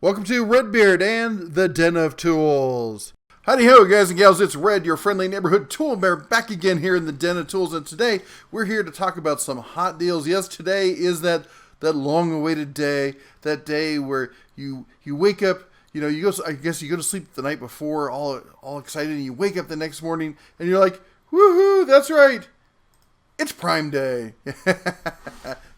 Welcome to Redbeard and the Den of Tools. Howdy ho, guys and gals, it's Red, your friendly neighborhood tool bear, back again here in the Den of Tools, and today we're here to talk about some hot deals. Yes, today is that long-awaited day, that day where you wake up, I guess you go to sleep the night before, all excited, and you wake up the next morning, and you're like, woohoo, that's right, it's Prime Day.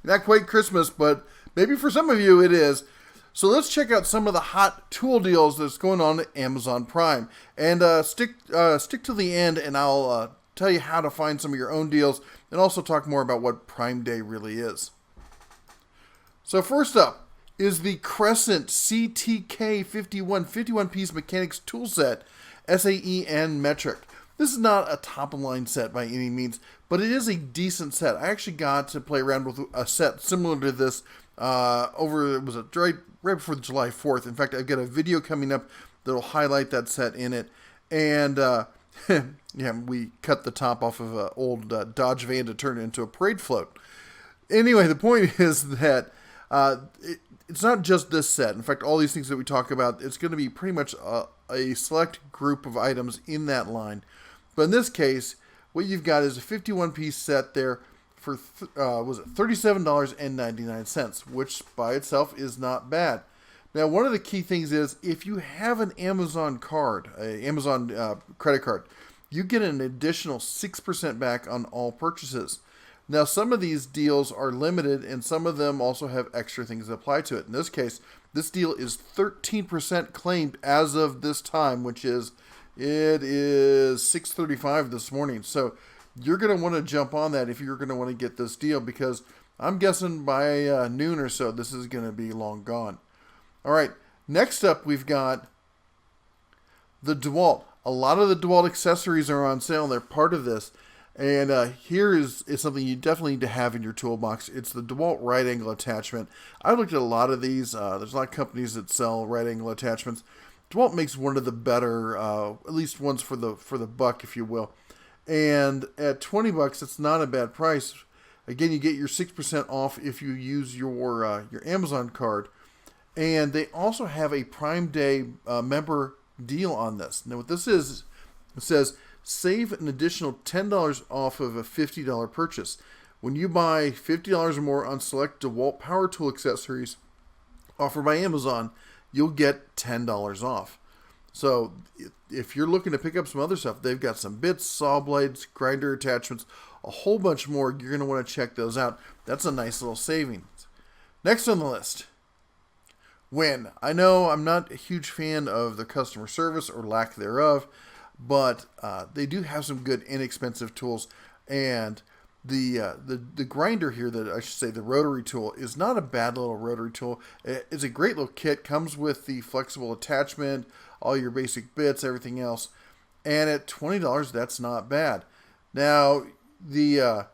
Not quite Christmas, but maybe for some of you it is. So let's check out some of the hot tool deals that's going on at Amazon Prime. And stick to the end, and I'll tell you how to find some of your own deals, and also talk more about what Prime Day really is. So first up is the Crescent CTK 51-piece mechanics tool set, SAE and metric. This is not a top-of-the-line set by any means, but it is a decent set. I actually got to play around with a set similar to this right before July 4th. In fact, I've got a video coming up that'll highlight that set in it. And yeah, we cut the top off of an old Dodge van to turn it into a parade float. Anyway, the point is that it's not just this set. In fact, all these things that we talk about, it's going to be pretty much a select group of items in that line. But in this case, what you've got is a 51-piece set there for $37.99, which by itself is not bad. Now, one of the key things is if you have an Amazon card, an Amazon credit card, you get an additional 6% back on all purchases. Now, some of these deals are limited, and some of them also have extra things that apply to it. In this case, this deal is 13% claimed as of this time, which is, it is 6:35 this morning. So you're going to want to jump on that if you're going to want to get this deal, because I'm guessing by noon or so, this is going to be long gone. All right, next up, we've got the DeWalt. A lot of the DeWalt accessories are on sale. They're part of this. And here is something you definitely need to have in your toolbox. It's the DeWalt right angle attachment. I've looked at a lot of these. There's a lot of companies that sell right angle attachments. DeWalt makes one of the better, at least ones for the buck, if you will. And at $20, it's not a bad price. Again, you get your 6% off if you use your Amazon card. And they also have a Prime Day member deal on this. Now, what this is, it says, save an additional $10 off of a $50 purchase. When you buy $50 or more on select DeWalt power tool accessories offered by Amazon, you'll get $10 off. So if you're looking to pick up some other stuff, they've got some bits, saw blades, grinder attachments, a whole bunch more. You're going to want to check those out. That's a nice little savings. Next on the list, WEN. I know I'm not a huge fan of the customer service or lack thereof, but they do have some good inexpensive tools, and the grinder here, that I should say the rotary tool, is not a bad little rotary tool. It's a great little kit, comes with the flexible attachment, all your basic bits, everything else, and at $20 that's not bad. Now you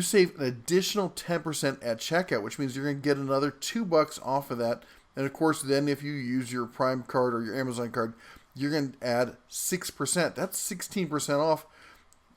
save an additional 10% at checkout, which means you're going to get another $2 off of that, and of course then if you use your Prime card or your Amazon card, you're going to add 6%. That's 16% off.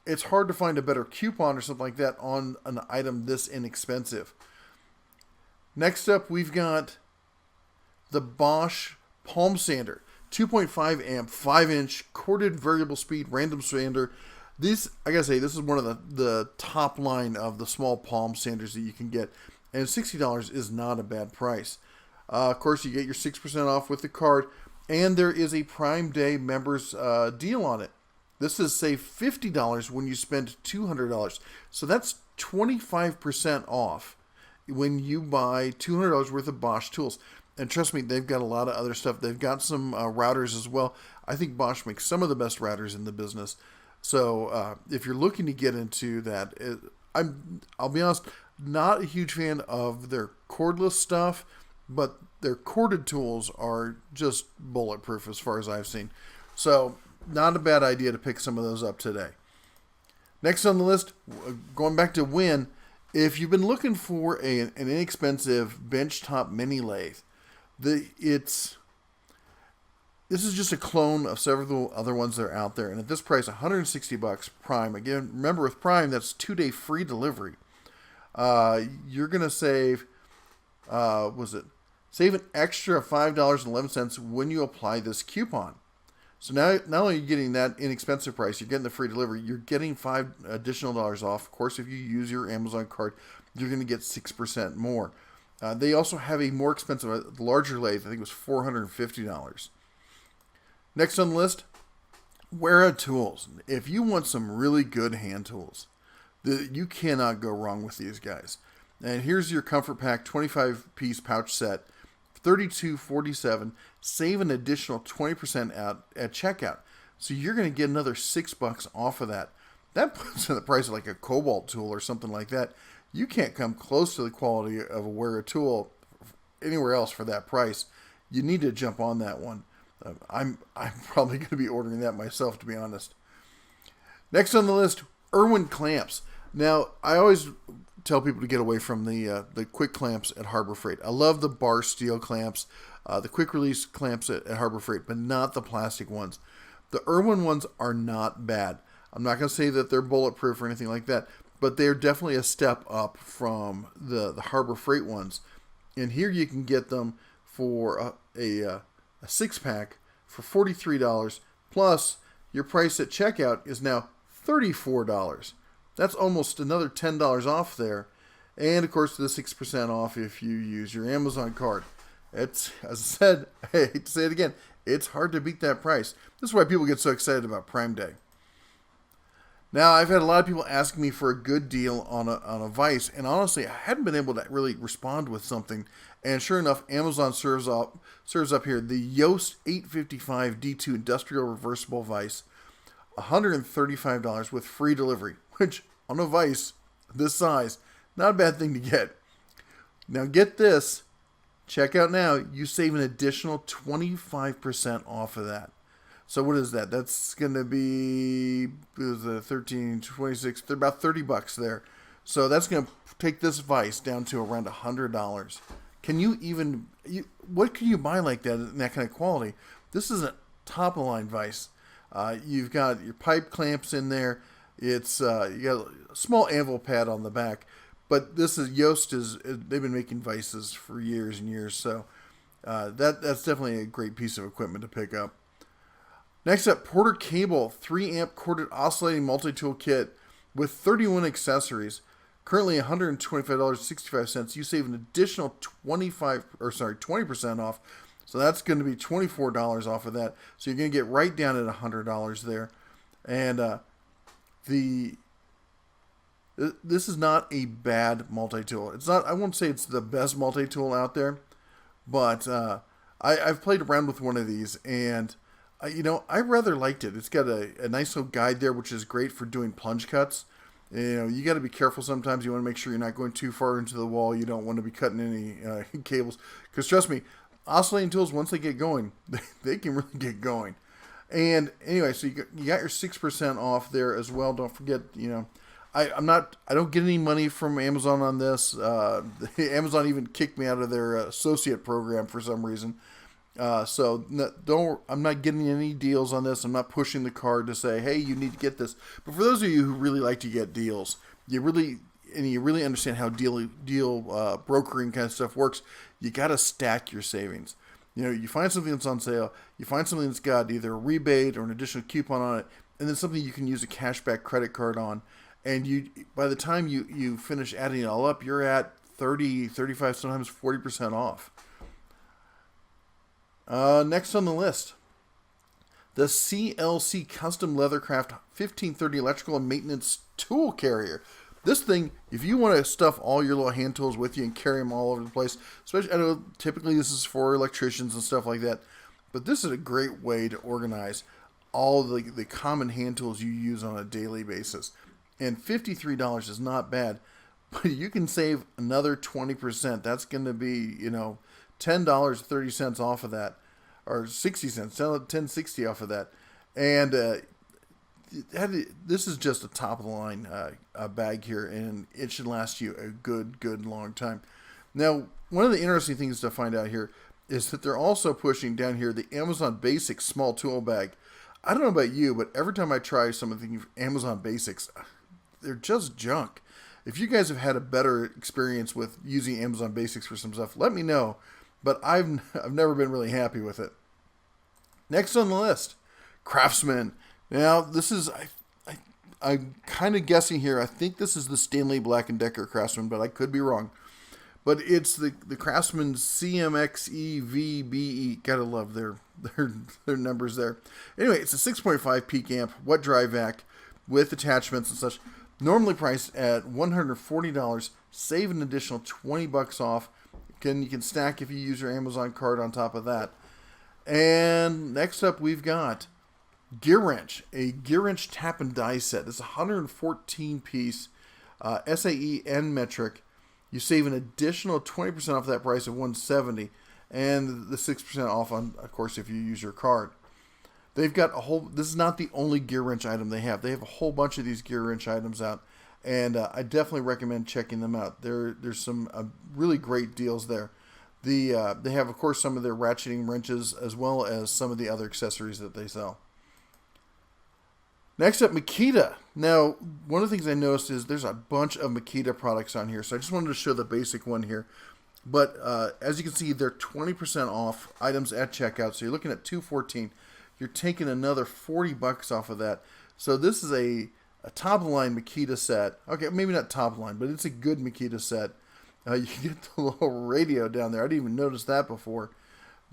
It's hard to find a better coupon or something like that on an item this inexpensive. Next up, we've got the Bosch Palm Sander. 2.5 amp, 5-inch, corded variable speed, random sander. These, I gotta say, this is one of the top line of the small palm sanders that you can get. And $60 is not a bad price. Of course, you get your 6% off with the card. And there is a Prime Day members deal on it. This is save $50 when you spend $200. So that's 25% off when you buy $200 worth of Bosch tools. And trust me, they've got a lot of other stuff. They've got some routers as well. I think Bosch makes some of the best routers in the business. So if you're looking to get into that, I'll be honest, not a huge fan of their cordless stuff, but their corded tools are just bulletproof as far as I've seen. So not a bad idea to pick some of those up today. Next on the list, going back to WEN, if you've been looking for an inexpensive benchtop mini lathe, this is just a clone of several other ones that are out there. And at this price, $160 Prime. Again, remember with Prime, that's 2-day free delivery. You're going to save, Save an extra $5.11 when you apply this coupon. So now, not only are you getting that inexpensive price, you're getting the free delivery, you're getting $5 additional off. Of course, if you use your Amazon card, you're going to get 6% more. They also have a more expensive, larger lathe. I think it was $450. Next on the list, Wera Tools. If you want some really good hand tools, you cannot go wrong with these guys. And here's your Comfort Pack 25-piece pouch set, $32.47. Save an additional 20% out at checkout. So you're going to get another $6 off of that. That puts in the price of like a Cobalt tool or something like that. You can't come close to the quality of a Wera tool anywhere else for that price. You need to jump on that one. I'm probably going to be ordering that myself, to be honest. Next on the list, Irwin Clamps. Now, I always tell people to get away from the quick clamps at Harbor Freight. I love the bar steel clamps, the quick release clamps at Harbor Freight, but not the plastic ones. The Irwin ones are not bad. I'm not going to say that they're bulletproof or anything like that, but they're definitely a step up from the Harbor Freight ones. And here you can get them for a 6-pack for $43, plus your price at checkout is now $34. That's almost another $10 off there. And, of course, the 6% off if you use your Amazon card. It's, as I said, I hate to say it again, it's hard to beat that price. This is why people get so excited about Prime Day. Now, I've had a lot of people asking me for a good deal on a vise, and honestly, I hadn't been able to really respond with something. And sure enough, Amazon serves up here the Yost 855 D2 Industrial Reversible Vise, $135 with free delivery, which on a vise this size, not a bad thing to get. Now get this, check out now, you save an additional 25% off of that. So what is that? That's going to be 13, 26, about $30 there. So that's going to take this vise down to around $100. Can you even, what can you buy like that in that kind of quality? This is a top of the line vise. You've got your pipe clamps in there. It's you got a small anvil pad on the back, but this is they've been making vices for years and years. So that's definitely a great piece of equipment to pick up. Next up, Porter Cable 3-amp corded oscillating multi-tool kit with 31 accessories. Currently $125.65. You save an additional 20% off. So that's going to be $24 off of that. So you're going to get right down at $100 there. And this is not a bad multi-tool. It's not. I won't say it's the best multi-tool out there, but I've played around with one of these, and I rather liked it. It's got a nice little guide there, which is great for doing plunge cuts. You got to be careful sometimes. You want to make sure you're not going too far into the wall. You don't want to be cutting any cables, because trust me, oscillating tools, once they get going, they can really get going. And anyway, so you got your 6% off there as well. Don't forget, I don't get any money from Amazon on this. Amazon even kicked me out of their associate program for some reason. I'm not getting any deals on this. I'm not pushing the card to say, hey, you need to get this. But for those of you who really like to get deals, you really understand how deal brokering kind of stuff works, you got to stack your savings. You find something that's on sale, you find something that's got either a rebate or an additional coupon on it, and then something you can use a cashback credit card on. And by the time you finish adding it all up, you're at 30, 35, sometimes 40% off. Next on the list, the CLC Custom Leathercraft 1530 Electrical and Maintenance Tool Carrier. This thing, if you want to stuff all your little hand tools with you and carry them all over the place, especially, I know typically this is for electricians and stuff like that, but this is a great way to organize all the common hand tools you use on a daily basis. And $53 is not bad, but you can save another 20%. That's going to be, $10.30 off of that, or 60 cents, $10.60 off of that. And this is just a top of the line bag here, and it should last you a good long time. Now, one of the interesting things to find out here is that they're also pushing down here the Amazon Basics small tool bag. I don't know about you, but every time I try some of the Amazon Basics, they're just junk. If you guys have had a better experience with using Amazon Basics for some stuff, let me know. but I've never been really happy with it. Next on the list, Craftsman. Now this is I'm kind of guessing here. I think this is the Stanley Black & Decker Craftsman, but I could be wrong. But it's the Craftsman CMXEVBE. Gotta love their numbers there. Anyway, it's a 6.5 peak amp, wet dry vac with attachments and such. Normally priced at $140. Save an additional $20 off. You can stack if you use your Amazon card on top of that. And next up, we've got Gearwrench, a Gearwrench tap and die set. This is a 114 piece SAE and metric. You save an additional 20% off that price of $170, and the 6% off on, of course, if you use your card. They've got a whole. This is not the only Gearwrench item they have. They have a whole bunch of these Gearwrench items out, and I definitely recommend checking them out. There's some really great deals there. They have, of course, some of their ratcheting wrenches as well as some of the other accessories that they sell. Next up, Makita. Now, one of the things I noticed is there's a bunch of Makita products on here, so I just wanted to show the basic one here. But as you can see, they're 20% off items at checkout, so you're looking at $214. You're taking another $40 off of that. So this is a top-line Makita set. Okay, maybe not top-line, but it's a good Makita set. You get the little radio down there. I didn't even notice that before.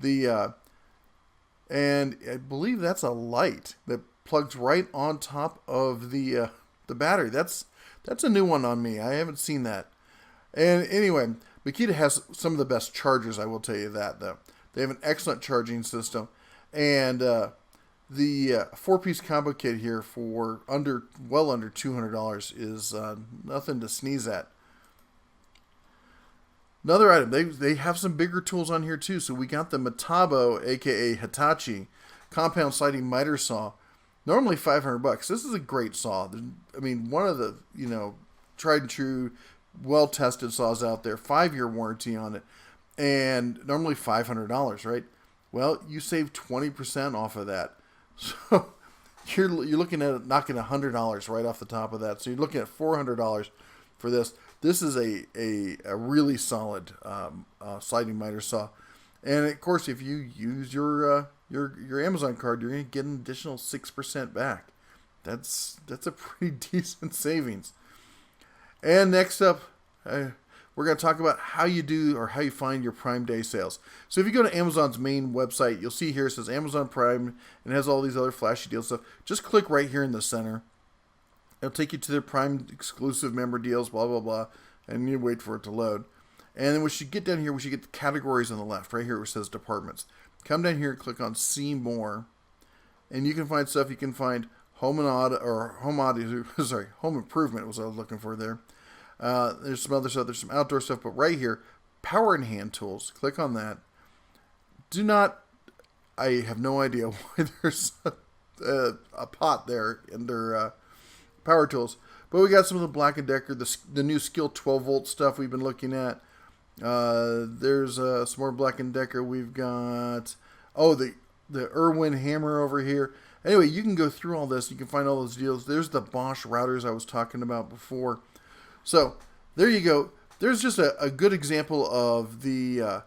And I believe that's a light that plugs right on top of the battery. That's a new one on me. I haven't seen that. And anyway, Makita has some of the best chargers, I will tell you that, though. They have an excellent charging system. And the 4-piece combo kit here for well under $200 is nothing to sneeze at. Another item, they have some bigger tools on here too. So we got the Metabo, aka Hitachi, compound sliding miter saw. Normally $500. This is a great saw. I mean, one of the tried and true, well-tested saws out there. 5-year warranty on it, and normally $500, right? Well, you save 20% off of that, so you're looking at knocking $100 right off the top of that. So you're looking at $400 for this. This is a really solid sliding miter saw, and of course, if you use your Amazon card, you're going to get an additional 6% back. That's a pretty decent savings. And next up, we're going to talk about how you find your Prime Day sales. So if you go to Amazon's main website, you'll see here it says Amazon Prime and it has all these other flashy deals stuff. Just click right here in the center. It'll take you to their Prime exclusive member deals, blah, blah, blah, and you wait for it to load. And then we should get down here, we should get the categories on the left. Right here it says departments. Come down here and click on See More, and you can find stuff. You can find home improvement was what I was looking for there. There's some other stuff. There's some outdoor stuff, but right here, power and hand tools. Click on that. I have no idea why there's a pot there under power tools. But we got some of the Black & Decker, the new Skill 12-volt stuff we've been looking at. There's some more Black & Decker. We've got, the Irwin hammer over here. Anyway, you can go through all this. You can find all those deals. There's the Bosch routers I was talking about before. So there you go. There's just a good example of the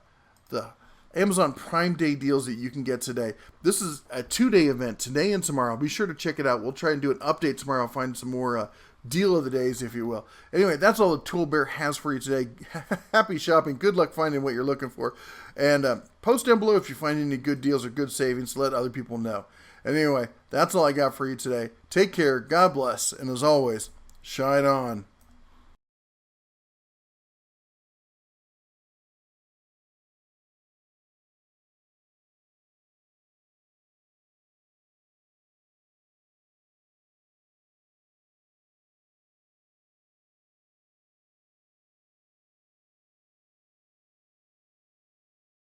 Amazon Prime Day deals that you can get today. This is a 2-day event, today and tomorrow. Be sure to check it out. We'll try and do an update tomorrow. Find some more deal of the days, if you will. Anyway, that's all the Tool Bear has for you today. Happy shopping. Good luck finding what you're looking for. And post down below if you find any good deals or good savings to let other people know. And anyway, that's all I got for you today. Take care. God bless. And as always, shine on.